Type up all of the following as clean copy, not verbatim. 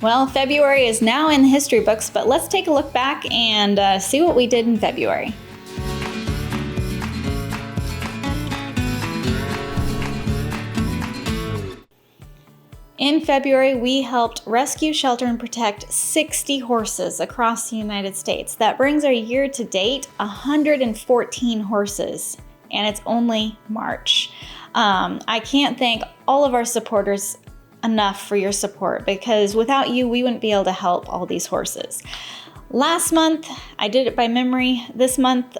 Well, February is now in the history books, but let's take a look back and see what we did in February. In February, we helped rescue, shelter, and protect 60 horses across the United States. That brings our year to date 114 horses, and it's only March. I can't thank all of our supporters enough for your support, because without you, we wouldn't be able to help all these horses. Last month, I did it by memory. This month,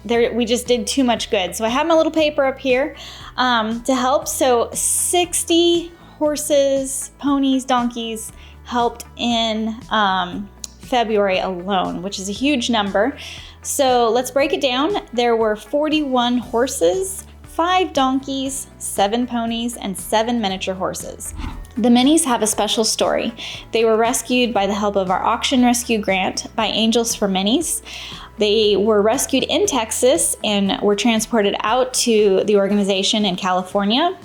we just did too much good. So I have my little paper up here to help. So 60 horses, ponies, donkeys helped in February alone, which is a huge number. So let's break it down. There were 41 horses, 5 donkeys, 7 ponies, and 7 miniature horses. The minis have a special story. They were rescued by the help of our auction rescue grant by Angels for Minis. They were rescued in Texas and were transported out to the organization in California.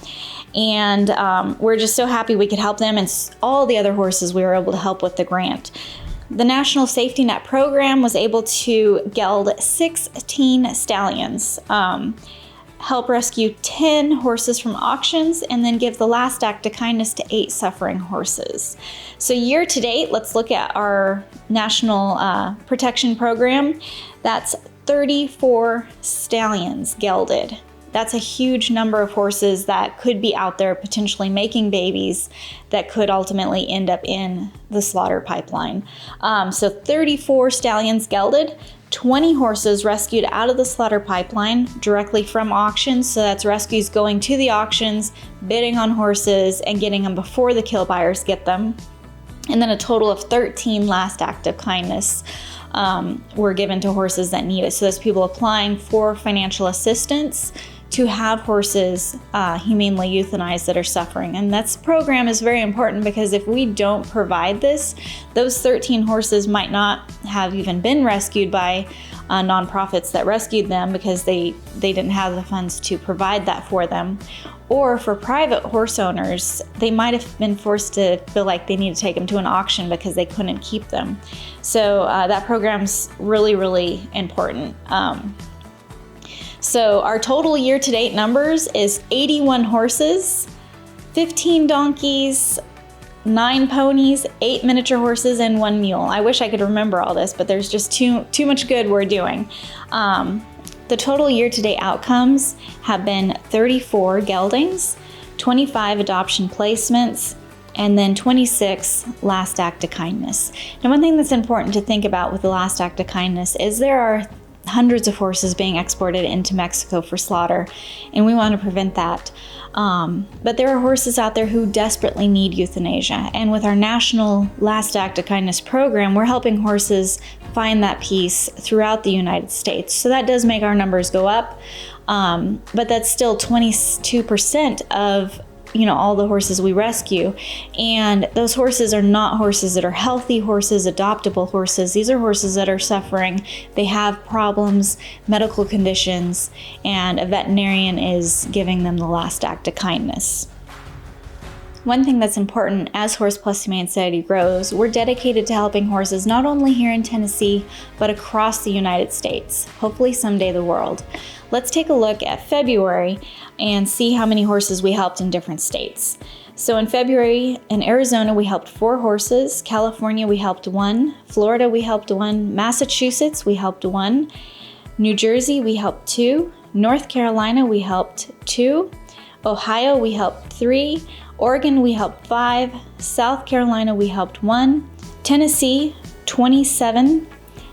And we're just so happy we could help them and all the other horses we were able to help with the grant. The National Safety Net Program was able to geld 16 stallions, help rescue 10 horses from auctions, and then give the last act of kindness to 8 suffering horses. So year to date, let's look at our National Protection Program. That's 34 stallions gelded. That's a huge number of horses that could be out there potentially making babies that could ultimately end up in the slaughter pipeline. So 34 stallions gelded, 20 horses rescued out of the slaughter pipeline directly from auctions. So that's rescues going to the auctions, bidding on horses, and getting them before the kill buyers get them. And then a total of 13 last act of kindness were given to horses that need it. So there's people applying for financial assistance to have horses humanely euthanized that are suffering. And that program is very important, because if we don't provide this, those 13 horses might not have even been rescued by nonprofits that rescued them, because they didn't have the funds to provide that for them. Or for private horse owners, they might have been forced to feel like they need to take them to an auction because they couldn't keep them. So that program's really, really important. So our total year-to-date numbers is 81 horses, 15 donkeys, 9 ponies, 8 miniature horses, and 1 mule. I wish I could remember all this, but there's just too much good we're doing. The total year-to-date outcomes have been 34 geldings, 25 adoption placements, and then 26 last act of kindness. Now, one thing that's important to think about with the last act of kindness is there are hundreds of horses being exported into Mexico for slaughter, and we want to prevent that. But there are horses out there who desperately need euthanasia, and with our national last act of kindness program, we're helping horses find that peace throughout the United States. So that does make our numbers go up, but that's still 22% of all the horses we rescue. And those horses are not horses that are healthy horses, adoptable horses. These are horses that are suffering. They have problems, medical conditions, and a veterinarian is giving them the last act of kindness. One thing that's important as Horse Plus Humane Society grows, we're dedicated to helping horses not only here in Tennessee, but across the United States, hopefully someday the world. Let's take a look at February and see how many horses we helped in different states. So in February, in Arizona, we helped 4 horses. California, we helped 1. Florida, we helped 1. Massachusetts, we helped 1. New Jersey, we helped 2. North Carolina, we helped 2. Ohio, we helped 3. Oregon, we helped 5. South Carolina, we helped 1. Tennessee, 27.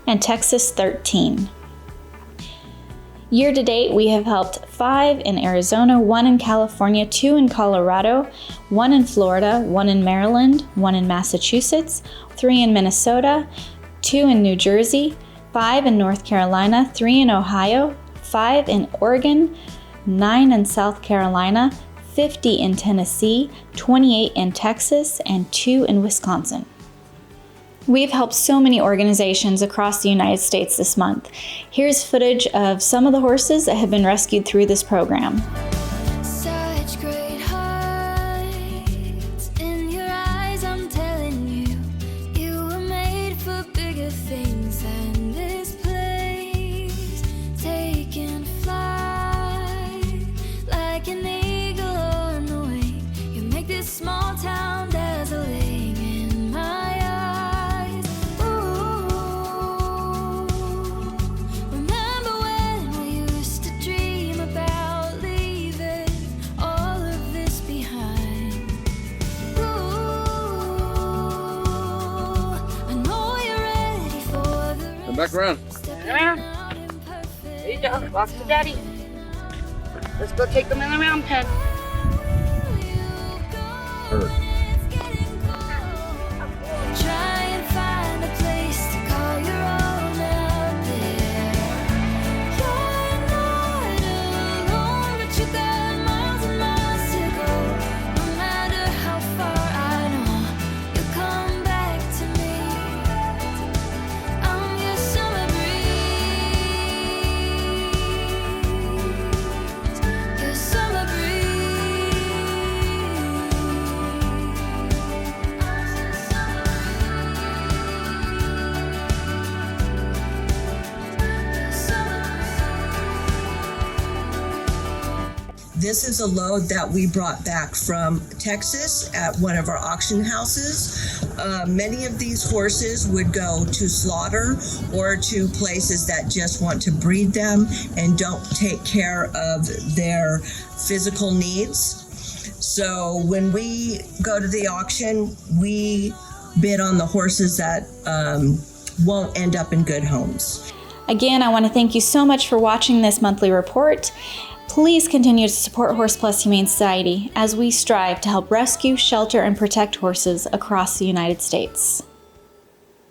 And Texas, 13. Year to date, we have helped 5 in Arizona, 1 in California, 2 in Colorado, 1 in Florida, 1 in Maryland, 1 in Massachusetts, 3 in Minnesota, 2 in New Jersey, 5 in North Carolina, 3 in Ohio, 5 in Oregon, 9 in South Carolina, 50 in Tennessee, 28 in Texas, and 2 in Wisconsin. We've helped so many organizations across the United States this month. Here's footage of some of the horses that have been rescued through this program. Such great heights in your eyes, I'm telling you. back around. There you go. Walk to Daddy. Let's go take them in the round pen. Hurt. Try and find a place to call your own out there. You're not alone, but you got miles and miles to go. No matter how far I know, you'll come back to me. I'm your summer breeze. Your summer breeze. This is a load that we brought back from Texas at one of our auction houses. Many of these horses would go to slaughter or to places that just want to breed them and don't take care of their physical needs. So when we go to the auction, we bid on the horses that won't end up in good homes. Again, I want to thank you so much for watching this monthly report. Please continue to support Horse Plus Humane Society as we strive to help rescue, shelter, and protect horses across the United States.